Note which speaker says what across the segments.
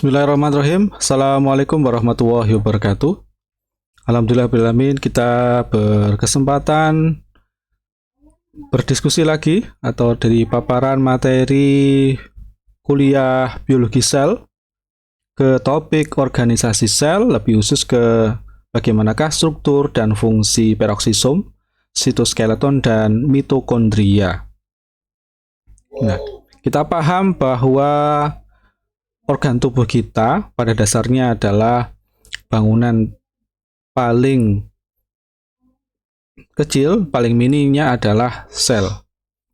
Speaker 1: Bismillahirrahmanirrahim. Assalamualaikum warahmatullahi wabarakatuh. Alhamdulillahirrahmanirrahim, kita berkesempatan berdiskusi lagi atau dari paparan materi kuliah biologi sel ke topik organisasi sel, lebih khusus ke bagaimanakah struktur dan fungsi peroksisom, sitoskeleton, dan mitokondria. Nah, kita paham bahwa organ tubuh kita pada dasarnya adalah bangunan paling kecil, paling mininya adalah sel.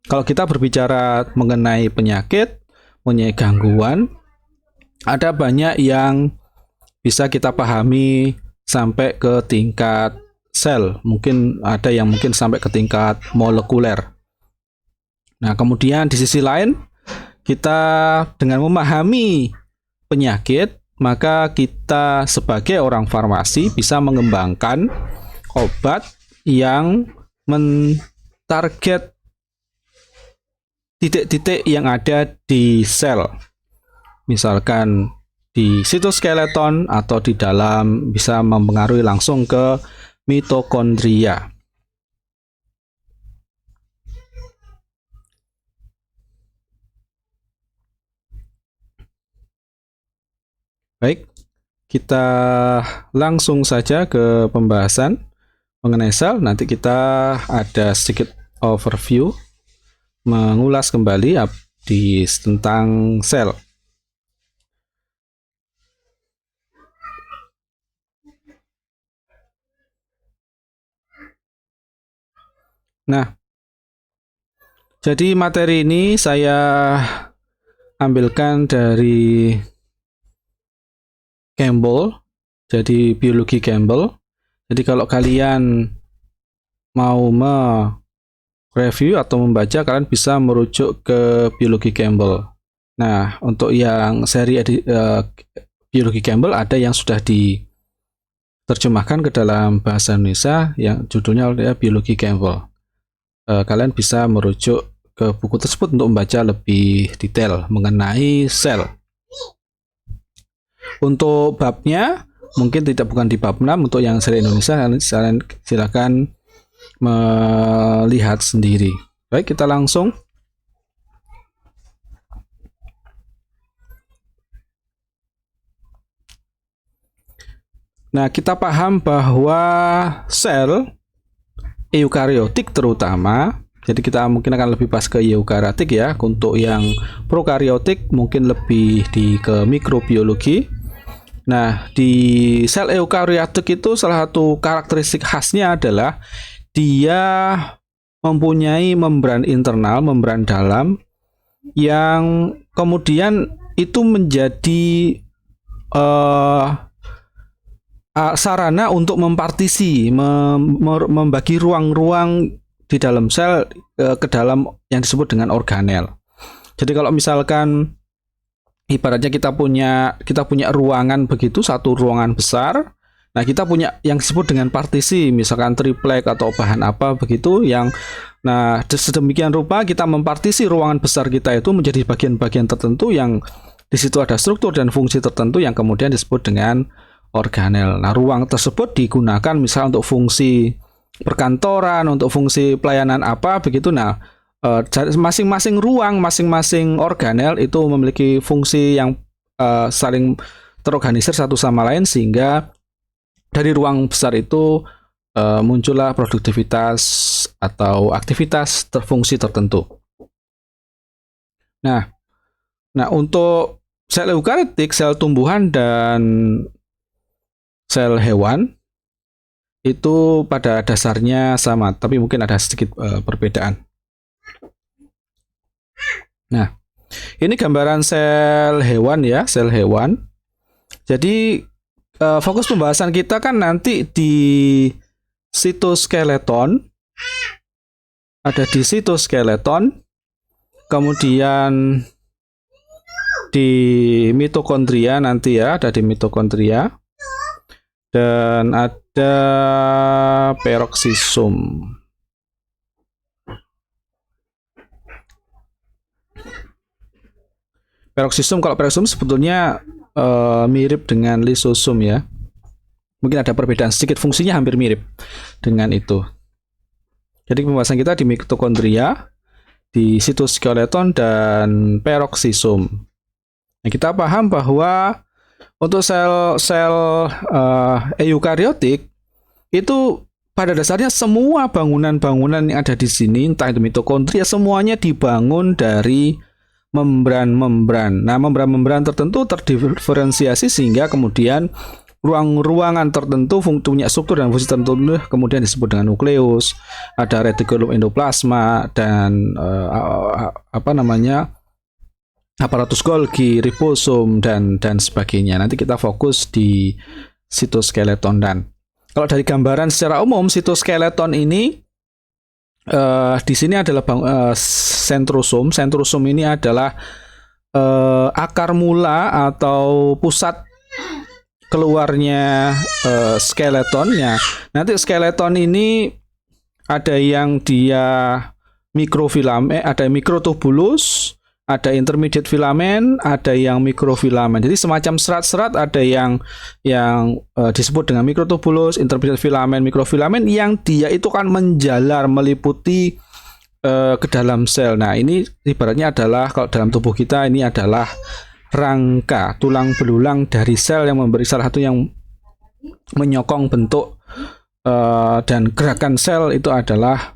Speaker 1: Kalau kita berbicara mengenai penyakit, mengenai gangguan, ada banyak yang bisa kita pahami sampai ke tingkat sel. Mungkin ada yang mungkin sampai ke tingkat molekuler. Nah, kemudian di sisi lain, kita dengan memahami penyakit, maka kita sebagai orang farmasi bisa mengembangkan obat yang mentarget titik-titik yang ada di sel. Misalkan di sitoskeleton atau di dalam, bisa mempengaruhi langsung ke mitokondria. Baik, kita langsung saja ke pembahasan mengenai sel. Nanti kita ada sedikit overview, mengulas kembali tentang sel. Nah, jadi materi ini saya ambilkan dari Campbell, jadi biologi Campbell. Jadi kalau kalian mau mereview atau membaca, kalian bisa merujuk ke biologi Campbell. Nah, untuk yang seri biologi Campbell ada yang sudah diterjemahkan ke dalam bahasa Indonesia yang judulnya adalah biologi Campbell. Kalian bisa merujuk ke buku tersebut untuk membaca lebih detail mengenai sel. Untuk babnya mungkin bukan di bab 6, untuk yang seri Indonesia silakan melihat sendiri. Baik, kita langsung. Nah, kita paham bahwa sel eukariotik terutama, jadi kita mungkin akan lebih pas ke eukariotik ya. Untuk yang prokariotik mungkin lebih ke mikrobiologi. Nah, di sel eukariotik itu salah satu karakteristik khasnya adalah dia mempunyai membran internal, membran dalam, yang kemudian itu menjadi sarana untuk mempartisi, membagi ruang-ruang di dalam sel ke dalam yang disebut dengan organel. Jadi kalau misalkan ibaratnya kita punya ruangan begitu, satu ruangan besar. Nah, kita punya yang disebut dengan partisi, misalkan triplek atau bahan apa begitu yang sedemikian rupa kita mempartisi ruangan besar kita itu menjadi bagian-bagian tertentu yang di situ ada struktur dan fungsi tertentu yang kemudian disebut dengan organel. Nah, ruang tersebut digunakan misalnya untuk fungsi perkantoran, untuk fungsi pelayanan apa begitu. Nah, masing-masing ruang, masing-masing organel itu memiliki fungsi yang saling terorganisir satu sama lain, sehingga dari ruang besar itu muncullah produktivitas atau aktivitas fungsi tertentu. Nah, untuk sel eukariotik, sel tumbuhan dan sel hewan itu pada dasarnya sama, tapi mungkin ada sedikit perbedaan. Nah, ini gambaran sel hewan ya, sel hewan. Jadi fokus pembahasan kita kan nanti di sitoskeleton. Ada di sitoskeleton. Kemudian di mitokondria nanti ya, ada di mitokondria. Dan ada peroksisom. Peroksisom, kalau peroksisom sebetulnya mirip dengan lisosum ya. Mungkin ada perbedaan sedikit, fungsinya hampir mirip dengan itu. Jadi pembahasan kita di mitokondria, di sitoskeleton dan peroksisom. Nah, kita paham bahwa untuk sel-sel eukariotik itu pada dasarnya semua bangunan-bangunan yang ada di sini, entah itu mitokondria, semuanya dibangun dari membran-membran. Nah, membran-membran tertentu terdiferensiasi sehingga kemudian ruang-ruangan tertentu punya struktur dan fungsi tertentu kemudian disebut dengan nukleus, ada retikulum endoplasma dan aparatus Golgi, ribosom dan sebagainya. Nanti kita fokus di sitoskeleton. Dan kalau dari gambaran secara umum sitoskeleton ini di sini adalah sentrosom. Sentrosom ini adalah akar mula atau pusat keluarnya skeletonnya. Nanti skeleton ini ada yang dia mikrofilamen, ada mikrotubulus, ada intermediate filamen, ada yang mikrofilamen. Jadi semacam serat-serat, ada yang disebut dengan mikrotubulus, intermediate filamen, mikrofilamen, yang dia itu kan menjalar meliputi ke dalam sel. Nah, ini ibaratnya adalah kalau dalam tubuh kita ini adalah rangka, tulang belulang dari sel yang memberi salah satu yang menyokong bentuk dan gerakan sel itu adalah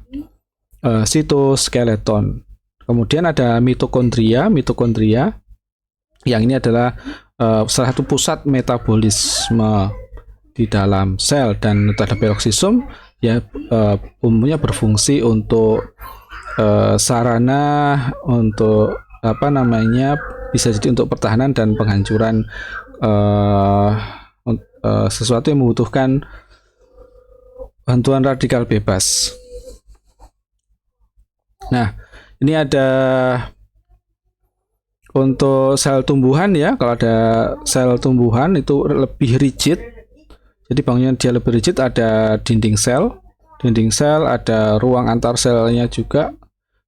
Speaker 1: sitoskeleton. Kemudian ada mitokondria yang ini adalah salah satu pusat metabolisme di dalam sel, dan ada peroksisom ya, umumnya berfungsi untuk sarana untuk bisa jadi untuk pertahanan dan penghancuran sesuatu yang membutuhkan bantuan radikal bebas. Nah, ini ada untuk sel tumbuhan ya. Kalau ada sel tumbuhan itu lebih rigid. Jadi bangunnya dia lebih rigid, ada dinding sel, ada ruang antar selnya juga,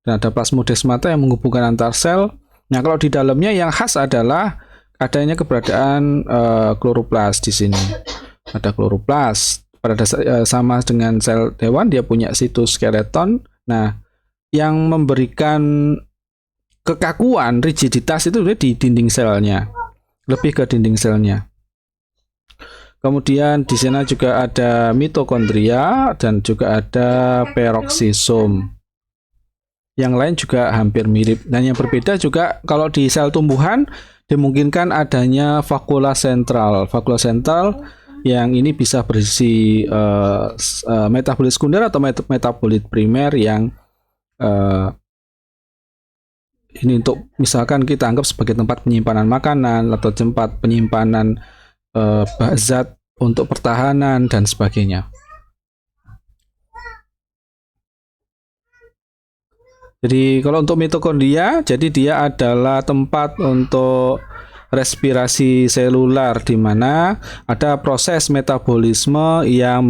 Speaker 1: dan ada plasmodesmata yang menghubungkan antar sel. Nah, kalau di dalamnya yang khas adalah adanya keberadaan kloroplas di sini. Ada kloroplas. Pada dasar sama dengan sel hewan, dia punya sitoskeleton. Nah, yang memberikan kekakuan, rigiditas itu di dinding selnya, lebih ke dinding selnya. Kemudian di sana juga ada mitokondria dan juga ada peroksisom. Yang lain juga hampir mirip. Dan yang berbeda juga kalau di sel tumbuhan dimungkinkan adanya vakula sentral. Vakula sentral yang ini bisa berisi metabolit sekunder atau metabolit primer yang ini untuk misalkan kita anggap sebagai tempat penyimpanan makanan atau tempat penyimpanan zat untuk pertahanan dan sebagainya. Jadi kalau untuk mitokondria, jadi dia adalah tempat untuk respirasi selular di mana ada proses metabolisme yang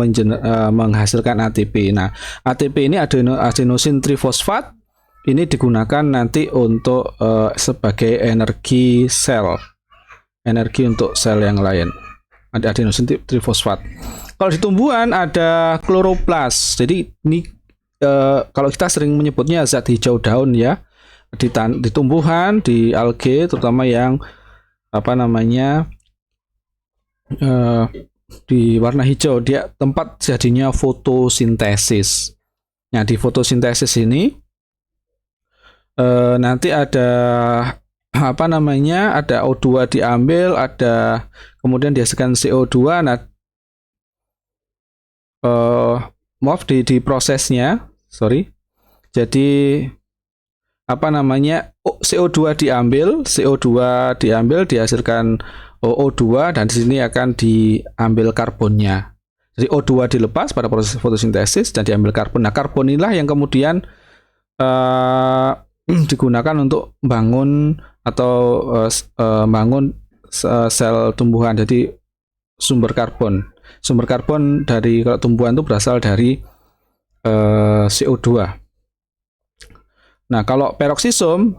Speaker 1: menghasilkan ATP. Nah, ATP ini adenosin trifosfat ini digunakan nanti untuk sebagai energi sel, energi untuk sel yang lain. Ada adenosin trifosfat. Kalau di tumbuhan ada kloroplas. Jadi ini kalau kita sering menyebutnya zat hijau daun ya, di tumbuhan, di algae terutama yang di warna hijau, dia tempat jadinya fotosintesis. Nah, di fotosintesis ini nanti ada ada O2 diambil, ada kemudian dihasilkan CO2. Nah, maaf di prosesnya, sorry. Jadi CO2 diambil dihasilkan O2, dan di sini akan diambil karbonnya. Jadi O2 dilepas pada proses fotosintesis dan diambil karbon. Nah, karbon inilah yang kemudian digunakan untuk bangun atau bangun sel tumbuhan. Jadi sumber karbon dari kalau tumbuhan itu berasal dari CO2. Nah, kalau peroksisom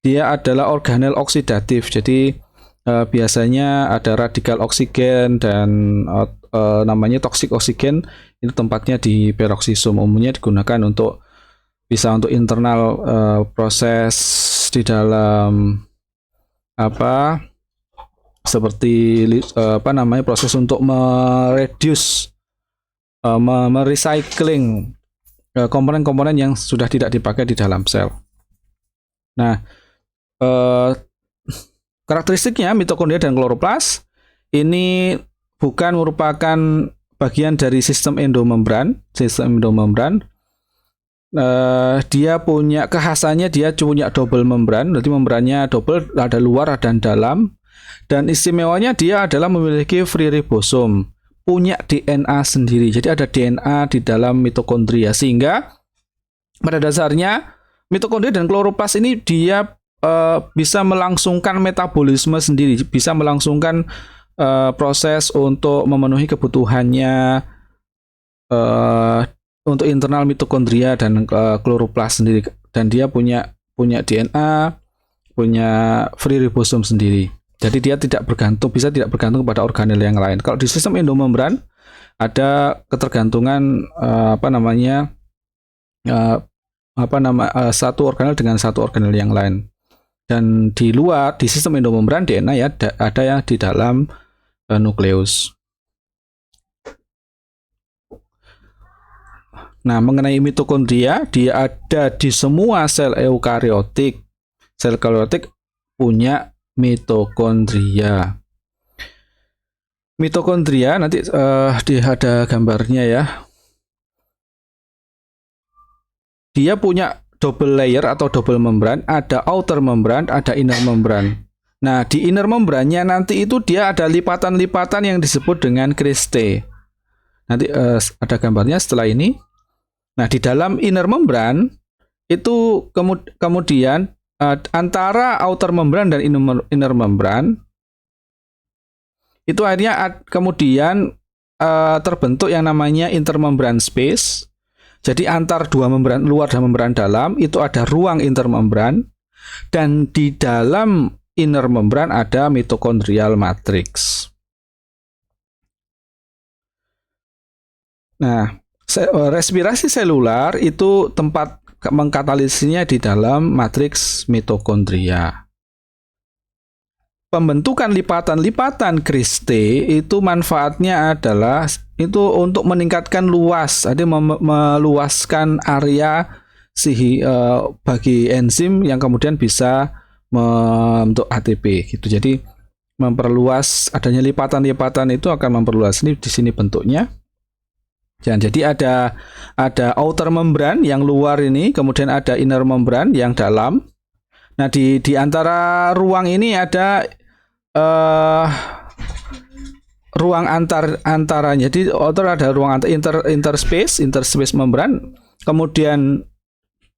Speaker 1: dia adalah organel oksidatif. Jadi biasanya ada radikal oksigen dan namanya toksik oksigen. Itu tempatnya di peroksisum, umumnya digunakan untuk internal proses di dalam apa seperti proses untuk mereduce merecycling komponen-komponen yang sudah tidak dipakai di dalam sel. Nah, karakteristiknya mitokondria dan kloroplas ini bukan merupakan bagian dari sistem endomembran. Dia punya kekhasannya, dia punya double membran, berarti membrannya double, ada luar dan dalam. Dan istimewanya dia adalah memiliki free ribosome, punya DNA sendiri. Jadi ada DNA di dalam mitokondria, sehingga pada dasarnya mitokondria dan kloroplas ini dia bisa melangsungkan metabolisme sendiri, bisa melangsungkan proses untuk memenuhi kebutuhannya untuk internal mitokondria dan kloroplas sendiri, dan dia punya DNA, punya free ribosome sendiri. Jadi dia tidak bergantung pada organel yang lain. Kalau di sistem endomembran ada ketergantungan satu organel dengan satu organel yang lain. Dan di luar, di sistem endomembran DNA ya ada yang di dalam nukleus. Nah, mengenai mitokondria, dia ada di semua sel eukariotik. Sel eukariotik punya mitokondria. Mitokondria nanti ada gambarnya ya. Dia punya double layer atau double membran, ada outer membran, ada inner membran. Nah, di inner membrannya nanti itu dia ada lipatan-lipatan yang disebut dengan cristae. Nanti ada gambarnya setelah ini. Nah, di dalam inner membran itu kemudian antara outer membran dan inner membran itu akhirnya kemudian terbentuk yang namanya intermembran space. Jadi antar dua membran luar dan membran dalam itu ada ruang intermembran, dan di dalam inner membran ada mitochondrial matrix. Nah, respirasi selular itu tempat mengkatalisisnya di dalam matriks mitokondria. Pembentukan lipatan-lipatan cristae itu manfaatnya adalah itu untuk meningkatkan luas, jadi meluaskan area bagi enzim yang kemudian bisa membentuk ATP gitu. Jadi memperluas, adanya lipatan-lipatan itu akan memperluas. Ini di sini bentuknya. Dan jadi ada outer membran yang luar ini, kemudian ada inner membran yang dalam. Nah, di antara ruang ini ada ruang antaranya. Jadi outer ada ruang interspace membran. Kemudian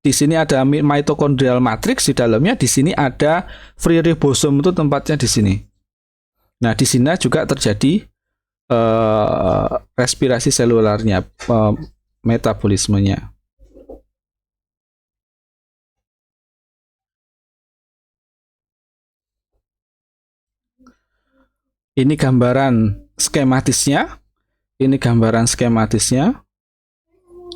Speaker 1: di sini ada mitochondrial matrix di dalamnya. Di sini ada free ribosome, itu tempatnya di sini. Nah, di sini juga terjadi respirasi selularnya, metabolismenya. Ini gambaran skematisnya.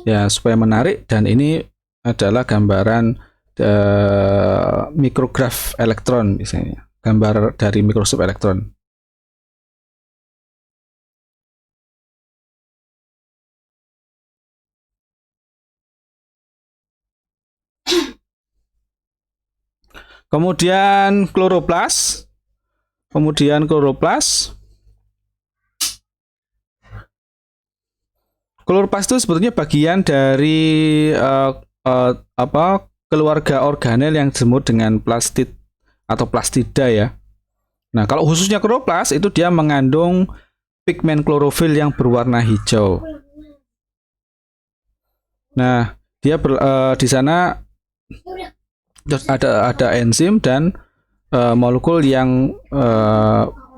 Speaker 1: Ya, supaya menarik. Dan ini adalah gambaran mikrograf elektron misalnya. Gambar dari mikroskop elektron. Kemudian kloroplas. Kloroplas itu sebetulnya bagian dari keluarga organel yang disebut dengan plastid atau plastida ya. Nah, kalau khususnya kloroplas itu dia mengandung pigmen klorofil yang berwarna hijau. Nah, dia di sana ada enzim dan molekul yang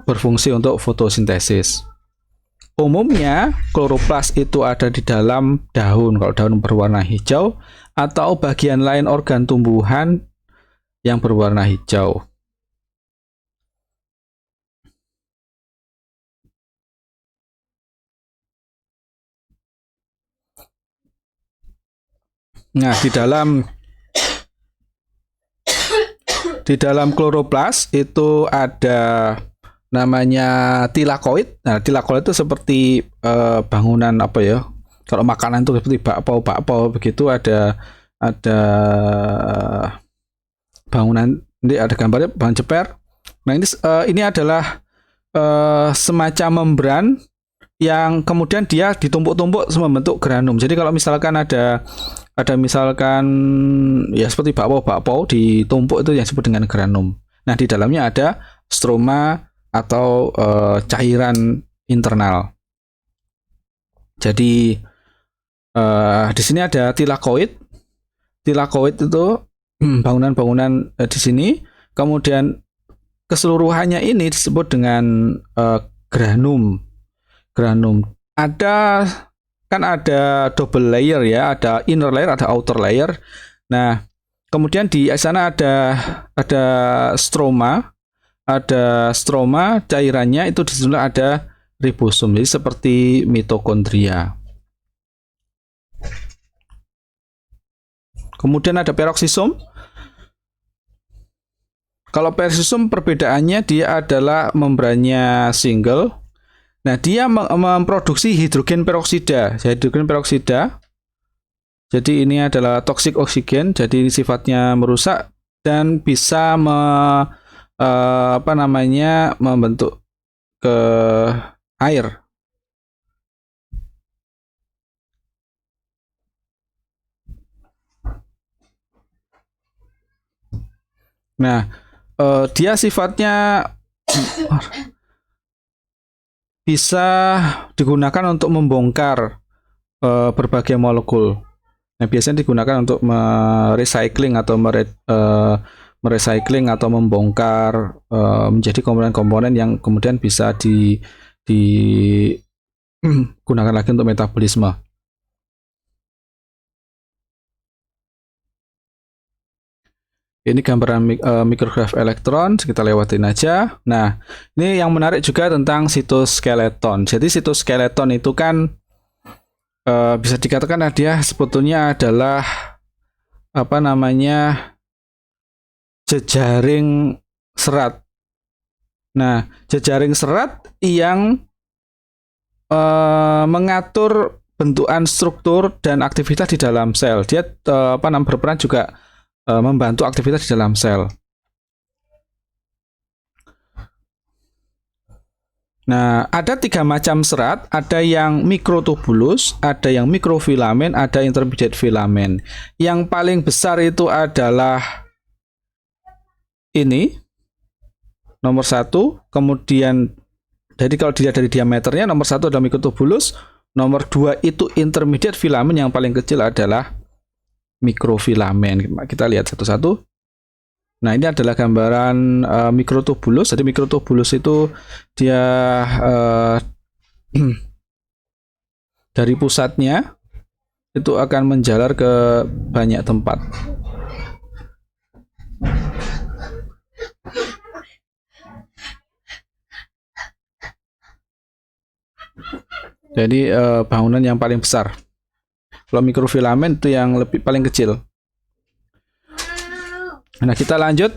Speaker 1: berfungsi untuk fotosintesis. Umumnya kloroplas itu ada di dalam daun, kalau daun berwarna hijau, atau bagian lain organ tumbuhan yang berwarna hijau. Nah, di dalam kloroplas itu ada namanya tilakoid. Nah, tilakoid itu seperti bangunan apa ya? Kalau makanan itu seperti bakpao begitu, ada bangunan, ini ada gambarnya bangunan ceper. Nah, ini adalah semacam membran yang kemudian dia ditumpuk-tumpuk membentuk granum. Jadi kalau misalkan ada misalkan ya seperti bakpao ditumpuk, itu yang disebut dengan granum. Nah, di dalamnya ada stroma atau cairan internal. Jadi di sini ada tilakoid. Tilakoid itu bangunan-bangunan di sini. Kemudian keseluruhannya ini disebut dengan granum. Ada double layer ya, ada inner layer, ada outer layer. Nah, kemudian di sana ada stroma, cairannya itu di sana ada ribosom, jadi seperti mitokondria. Kemudian ada peroksisom. Kalau peroksisom perbedaannya dia adalah membrannya single. Nah, dia memproduksi hidrogen peroksida. Jadi ini adalah toxic oksigen, jadi sifatnya merusak dan bisa membentuk ke air. Nah, dia sifatnya bisa digunakan untuk membongkar berbagai molekul. Nah, biasanya digunakan untuk merecycling atau membongkar menjadi komponen-komponen yang kemudian bisa digunakan lagi untuk metabolisme. Ini gambaran mikrograf elektron, kita lewatin aja. Nah, ini yang menarik juga tentang sitoskeleton. Jadi sitoskeleton itu kan bisa dikatakan dia sebetulnya adalah jejaring serat. Nah, jejaring serat yang mengatur bentukan struktur dan aktivitas di dalam sel. Dia berperan juga membantu aktivitas di dalam sel. Nah, ada 3 macam serat, ada yang mikrotubulus, ada yang mikrofilamen, ada intermediate filamen. Yang paling besar itu adalah ini, nomor 1, kemudian jadi kalau dilihat dari diameternya, nomor 1 adalah mikrotubulus, nomor 2 itu intermediate filamen, yang paling kecil adalah mikrofilamen. Kita lihat satu-satu. Nah, ini adalah gambaran mikrotubulus. Jadi mikrotubulus itu dia dari pusatnya itu akan menjalar ke banyak tempat. Jadi bangunan yang paling besar. Kalau mikrofilamen itu yang paling kecil. Nah, kita lanjut.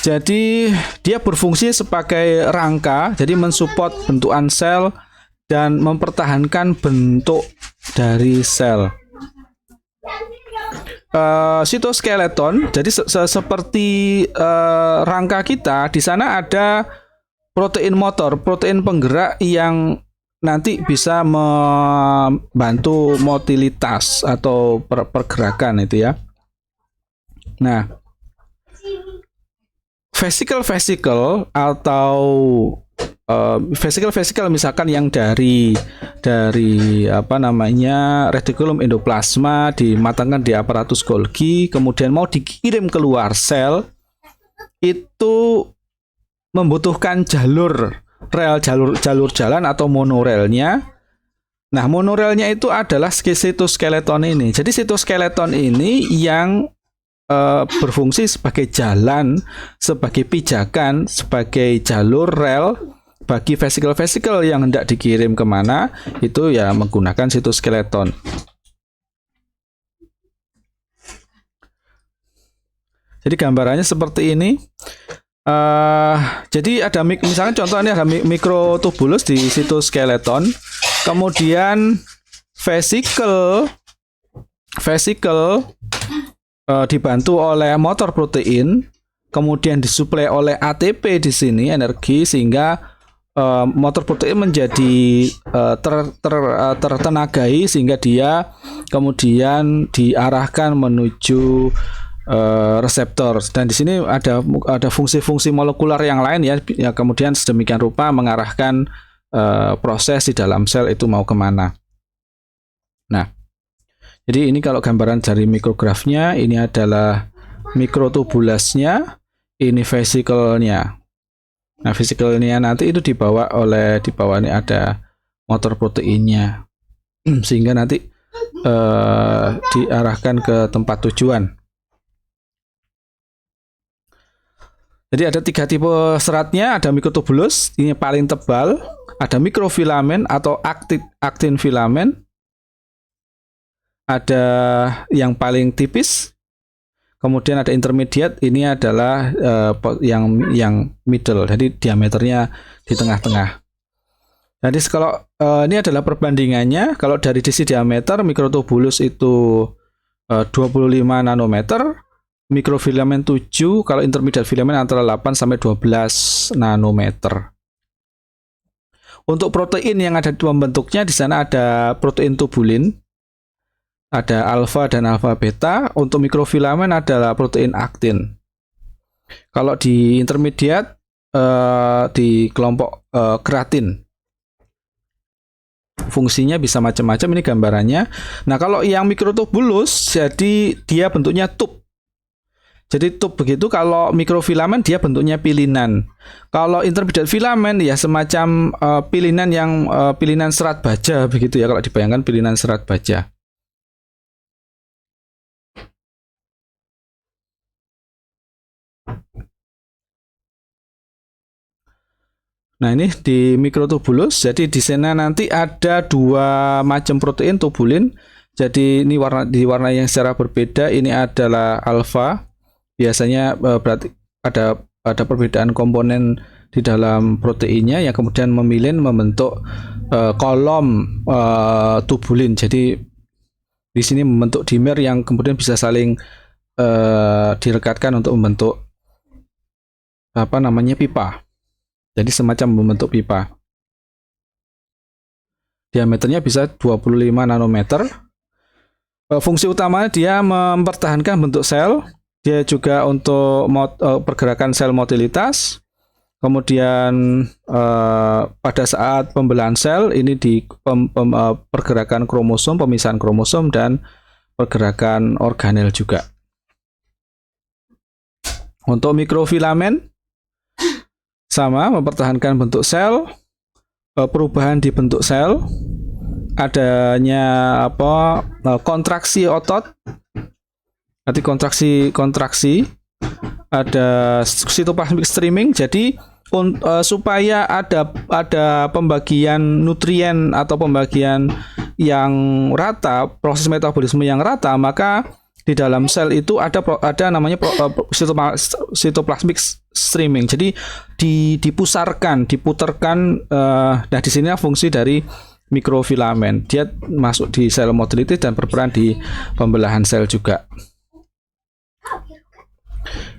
Speaker 1: Jadi dia berfungsi sebagai rangka, jadi mensupport bentukan sel dan mempertahankan bentuk dari sel. Sitoskeleton, jadi seperti rangka kita, di sana ada protein motor, protein penggerak yang nanti bisa membantu motilitas atau pergerakan itu ya. Nah, vesikel atau vesikel misalkan yang dari retikulum endoplasma dimatangkan di aparatus Golgi, kemudian mau dikirim keluar sel, itu membutuhkan jalur jalan atau monorelnya. Nah, monorelnya itu adalah sitoskeleton ini. Jadi sitoskeleton ini yang berfungsi sebagai jalan, sebagai pijakan, sebagai jalur rel bagi vesikel-vesikel yang hendak dikirim kemana, itu ya menggunakan sitoskeleton. Jadi gambarannya seperti ini. Jadi ada misalnya contohnya ada mikrotubulus di sitoskeleton, kemudian vesikel dibantu oleh motor protein, kemudian disuplai oleh ATP di sini energi, sehingga motor protein menjadi tertenagai sehingga dia kemudian diarahkan menuju reseptor. Dan di sini ada fungsi-fungsi molekular yang lain ya kemudian sedemikian rupa mengarahkan proses di dalam sel itu mau kemana. Nah, jadi ini kalau gambaran dari mikrografnya, ini adalah mikrotubulusnya, ini vesikelnya. Nah, vesikelnya nanti itu di bawah ini ada motor proteinnya, sehingga nanti diarahkan ke tempat tujuan. Jadi ada 3 tipe seratnya, ada mikrotubulus, ini paling tebal, ada mikrofilamen atau aktin filamen, ada yang paling tipis, kemudian ada intermediate, ini adalah yang middle, jadi diameternya di tengah-tengah. Jadi kalau ini adalah perbandingannya, kalau dari sisi diameter mikrotubulus itu 25 nanometer, mikrofilamen 7, kalau intermediate filamen antara 8 sampai 12 nanometer. Untuk protein yang ada di pembentuknya, di sana ada protein tubulin, ada alfa dan alfa beta. Untuk mikrofilamen adalah protein aktin. Kalau di intermediate di kelompok keratin. Fungsinya bisa macam-macam, ini gambarannya. Nah, kalau yang mikrotubulus, jadi dia bentuknya tub. Jadi tub begitu. Kalau mikrofilamen dia bentuknya pilinan. Kalau intermediate filamen ya semacam pilinan yang pilinan serat baja begitu ya, kalau dibayangkan pilinan serat baja. Nah, ini di mikrotubulus. Jadi di sana nanti ada 2 macam protein tubulin. Jadi ini warna yang secara berbeda. Ini adalah alfa. Biasanya berarti ada perbedaan komponen di dalam proteinnya yang kemudian membentuk kolom tubulin. Jadi di sini membentuk dimer yang kemudian bisa saling direkatkan untuk membentuk pipa. Jadi semacam membentuk pipa. Diameternya bisa 25 nanometer. Fungsi utamanya dia mempertahankan bentuk sel. Dia juga untuk pergerakan sel motilitas. Kemudian pada saat pembelahan sel ini di pergerakan kromosom, pemisahan kromosom, dan pergerakan organel juga. Untuk mikrofilamen sama, mempertahankan bentuk sel, perubahan di bentuk sel, adanya kontraksi otot. Nanti kontraksi, ada cytoplasmic streaming. Jadi supaya ada pembagian nutrien atau pembagian yang rata, proses metabolisme yang rata, maka di dalam sel itu ada namanya cytoplasmic streaming. Jadi diputarkan. Nah, di sini fungsi dari mikrofilamen. Dia masuk di sel motility dan berperan di pembelahan sel juga.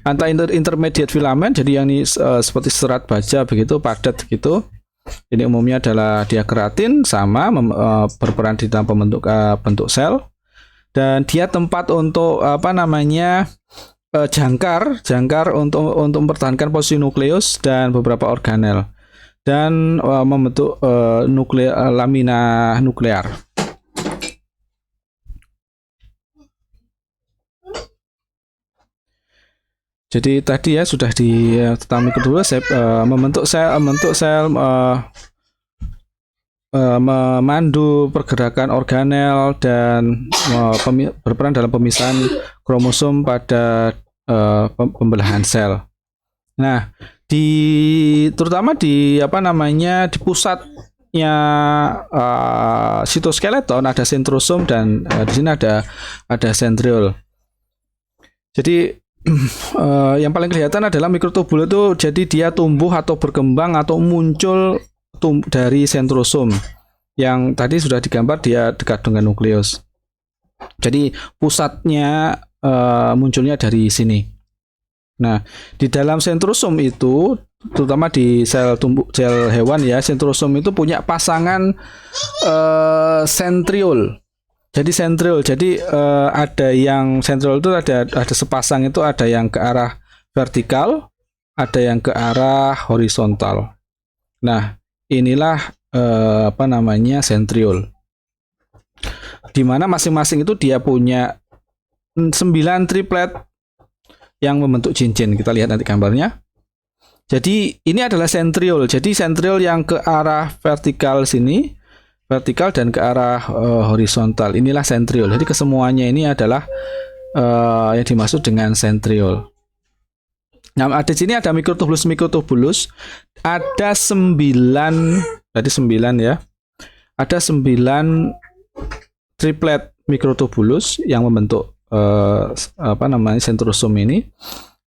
Speaker 1: Intermediate filamen, jadi yang ini seperti serat baja begitu, padat gitu. Ini umumnya adalah dia keratin, sama berperan di dalam bentuk sel, dan dia tempat untuk jangkar untuk mempertahankan posisi nukleus dan beberapa organel, dan membentuk lamina nuklear. Jadi tadi ya sudah tentang mikrotubulus, membentuk sel, memandu pergerakan organel, dan berperan dalam pemisahan kromosom pada pembelahan sel. Nah, terutama di di pusatnya sitoskeleton ada sentrosom, dan di sini ada sentriol. Jadi Yang paling kelihatan adalah mikrotubul itu jadi dia tumbuh atau berkembang atau muncul dari sentrosom yang tadi sudah digambar dia dekat dengan nukleus. Jadi pusatnya munculnya dari sini. Nah, di dalam sentrosom itu terutama di sel hewan ya, sentrosom itu punya pasangan sentriol. Jadi sentriol, jadi ada yang sentriol itu ada sepasang itu, ada yang ke arah vertikal, ada yang ke arah horizontal. Nah, inilah sentriol. Di mana masing-masing itu dia punya 9 triplet yang membentuk cincin. Kita lihat nanti gambarnya. Jadi ini adalah sentriol. Jadi sentriol yang ke arah vertikal sini, vertikal dan ke arah horizontal. Inilah sentriol. Jadi kesemuanya ini adalah yang dimaksud dengan sentriol. Nah, di sini ada mikrotubulus. Ada 9, tadi 9 ya. Ada 9 triplet mikrotubulus yang membentuk sentrosom ini.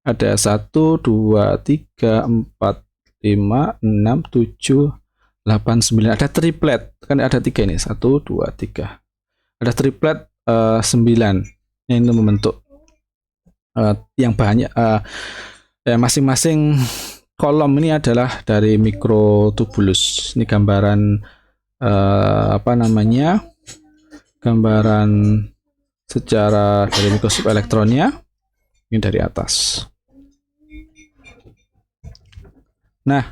Speaker 1: Ada 1, 2, 3, 4, 5, 6, 7, 8, 9. Ada triplet. Kan ada 3 ini. 1, 2, 3. Ada triplet 9 yang itu membentuk yang banyak. Masing-masing kolom ini adalah dari mikrotubulus. Ini gambaran gambaran secara dari mikroskop elektronnya. Ini dari atas. Nah,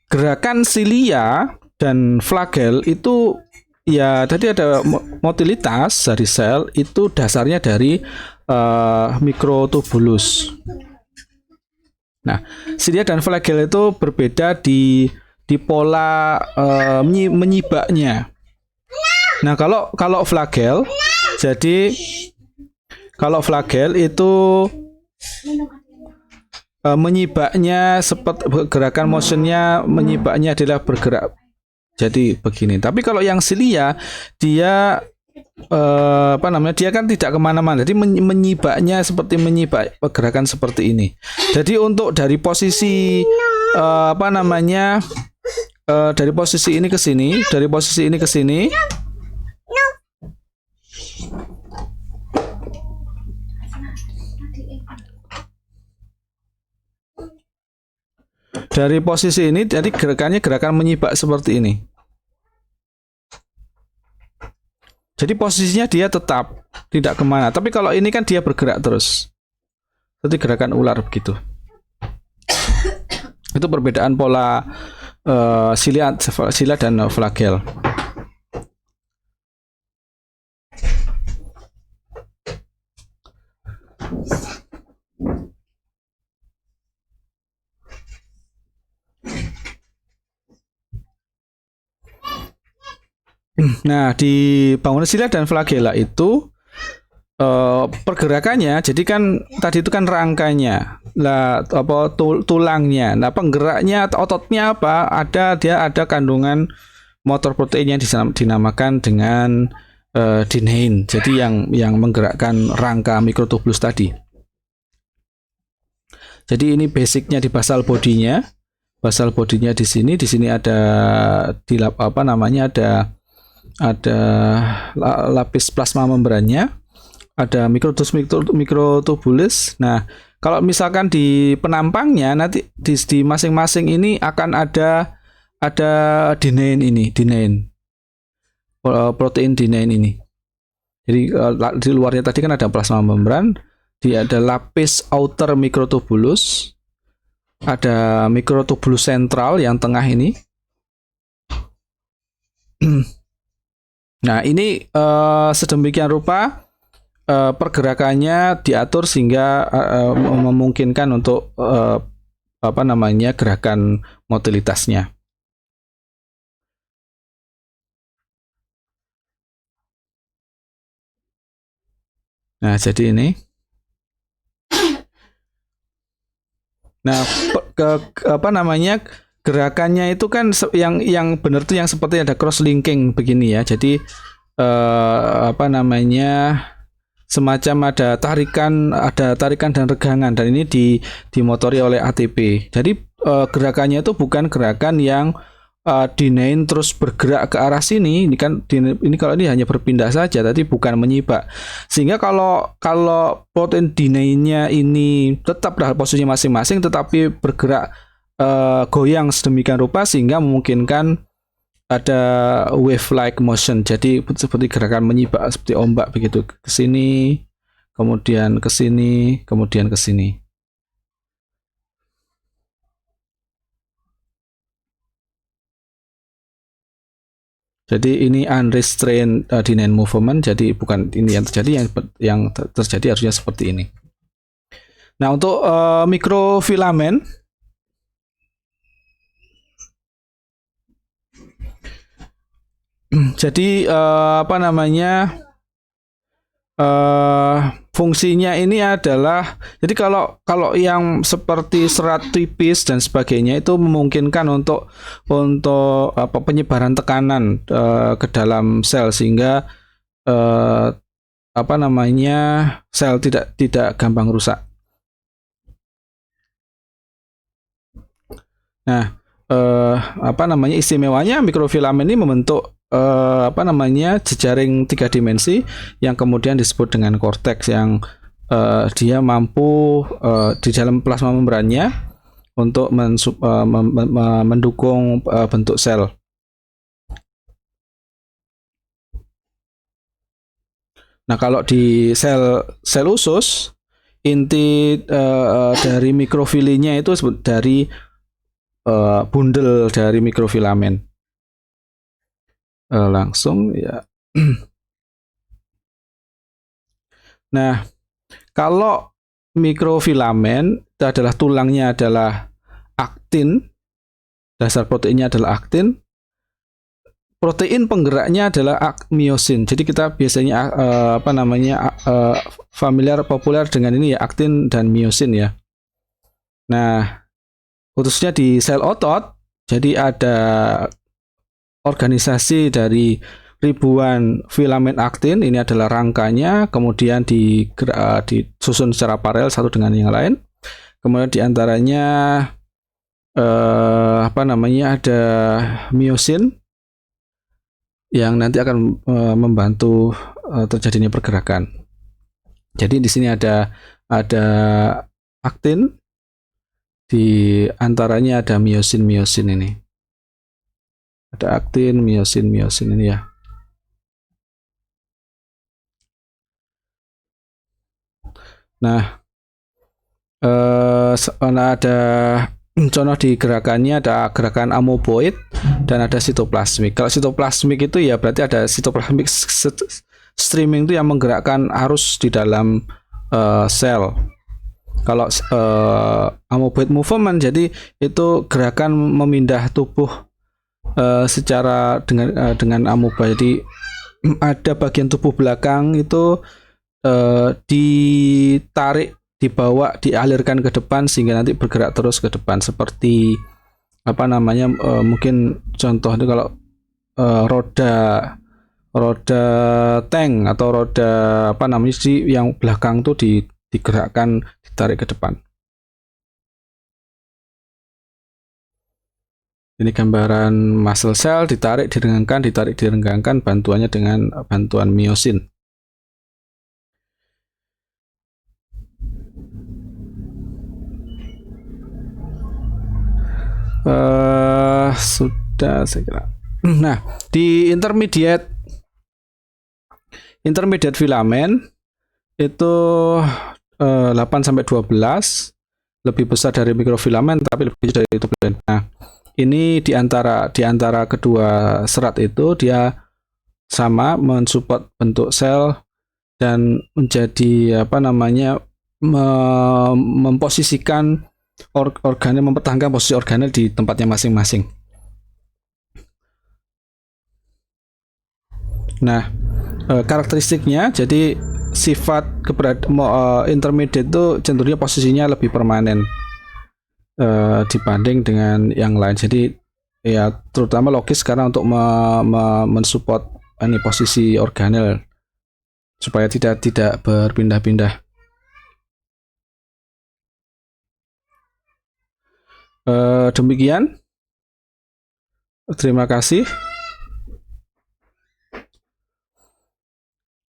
Speaker 1: gerakan silia dan flagel itu ya tadi ada motilitas dari sel itu dasarnya dari mikrotubulus. Nah, silia dan flagel itu berbeda di pola menyibaknya. Nah, kalau flagel, jadi kalau flagel itu menyibaknya seperti gerakan motionnya, menyibaknya adalah bergerak. Jadi begini. Tapi kalau yang silia dia dia kan tidak kemana-mana. Jadi menyibaknya seperti menyibak gerakan seperti ini. Jadi untuk dari posisi dari posisi ini ke sini, dari posisi ini ke sini. Dari posisi ini, jadi gerakannya gerakan menyibak seperti ini. Jadi posisinya dia tetap tidak kemana. Tapi kalau ini kan dia bergerak terus. Seperti gerakan ular begitu. Itu perbedaan pola sila dan flagel. Nah, di bangunan sila dan flagela itu pergerakannya, jadi kan tadi itu kan rangkanya, tulangnya. Nah, penggeraknya atau ototnya apa? Dia ada kandungan motor protein yang dinamakan dengan dinein. Jadi yang menggerakkan rangka mikrotubulus tadi. Jadi ini basicnya di basal bodinya. Basal bodinya di sini ada ada lapis plasma membrannya, ada mikrotubulus. Nah, kalau misalkan di penampangnya nanti di masing-masing ini akan ada dinein protein dinein ini. Jadi di luarnya tadi kan ada plasma membran, ada lapis outer mikrotubulus, ada mikrotubulus sentral yang tengah ini. Nah, ini sedemikian rupa pergerakannya diatur sehingga memungkinkan untuk gerakan motilitasnya. Nah, jadi ini. Nah, gerakannya itu kan yang benar tuh yang seperti ada cross linking begini ya. Jadi semacam ada tarikan dan regangan, dan ini dimotori oleh ATP. Jadi gerakannya itu bukan gerakan yang dinain terus bergerak ke arah sini. Ini kan ini kalau ini hanya berpindah saja, tapi bukan menyibak. Sehingga kalau protein dinainnya ini tetap dalam posisi masing-masing tetapi bergerak goyang sedemikian rupa sehingga memungkinkan ada wave-like motion. Jadi seperti gerakan menyibak seperti ombak begitu, ke sini, kemudian ke sini, kemudian ke sini. Jadi ini unrestrained denied movement. Jadi bukan ini yang terjadi, yang terjadi harusnya seperti ini. Nah, untuk mikrofilamen, jadi apa namanya, fungsinya ini adalah, jadi kalau yang seperti serat tipis dan sebagainya itu memungkinkan untuk penyebaran tekanan ke dalam sel sehingga apa namanya, sel tidak gampang rusak. Nah, apa namanya, istimewanya mikrofilamen ini membentuk apa namanya, jejaring 3 dimensi yang kemudian disebut dengan korteks, yang dia mampu di dalam plasma membrannya untuk mendukung bentuk sel. Nah, kalau di sel usus, inti dari mikrofilinya itu dari bundel dari mikrofilamen. Langsung ya. Nah, kalau mikrofilamen itu adalah tulangnya adalah aktin, dasar proteinnya adalah aktin, protein penggeraknya adalah miosin. Jadi kita biasanya apa namanya, familiar populer dengan ini ya, aktin dan miosin ya. Nah, khususnya di sel otot, jadi ada organisasi dari ribuan filamen aktin. Ini adalah rangkanya, kemudian disusun secara paralel satu dengan yang lain. Kemudian diantaranya apa namanya, ada miosin yang nanti akan membantu terjadinya pergerakan. Jadi di sini ada aktin, di antaranya ada miosin ini. Ada aktin, miosin ini ya. Nah, ada contoh di gerakannya, ada gerakan amoeboid dan ada sitoplasmik. Kalau sitoplasmik itu ya berarti ada sitoplasmik streaming itu yang menggerakkan arus di dalam sel. Kalau amoeboid movement, jadi itu gerakan memindah tubuh secara dengan amoeba. Jadi ada bagian tubuh belakang itu ditarik, dibawa, dialirkan ke depan sehingga nanti bergerak terus ke depan, seperti apa namanya, mungkin contoh itu kalau roda tank atau roda apa namanya sih, yang belakang tuh digerakkan, ditarik ke depan. Ini gambaran muscle cell, ditarik, direnggangkan, bantuannya dengan bantuan miosin. Sudah saya kira. Nah, di intermediate filamen itu 8-12, lebih besar dari mikrofilamen tapi lebih kecil dari tubulen. Nah, ini di antara kedua serat itu dia sama mensupport bentuk sel dan menjadi apa namanya, memposisikan organel, mempertahankan posisi organel di tempatnya masing-masing. Nah, karakteristiknya, jadi sifat intermediate itu cenderungnya posisinya lebih permanen dibanding dengan yang lain. Jadi ya terutama logis karena untuk mensupport ini posisi organel. supaya tidak berpindah-pindah. Demikian. Terima kasih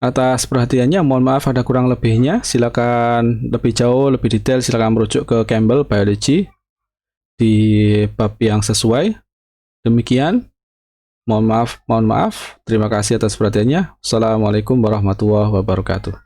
Speaker 1: atas perhatiannya. Mohon maaf ada kurang lebihnya. Silakan lebih jauh, lebih detail, silakan merujuk ke Campbell Biology di bab yang sesuai. Demikian. Mohon maaf. Terima kasih atas perhatiannya. Assalamualaikum warahmatullahi wabarakatuh.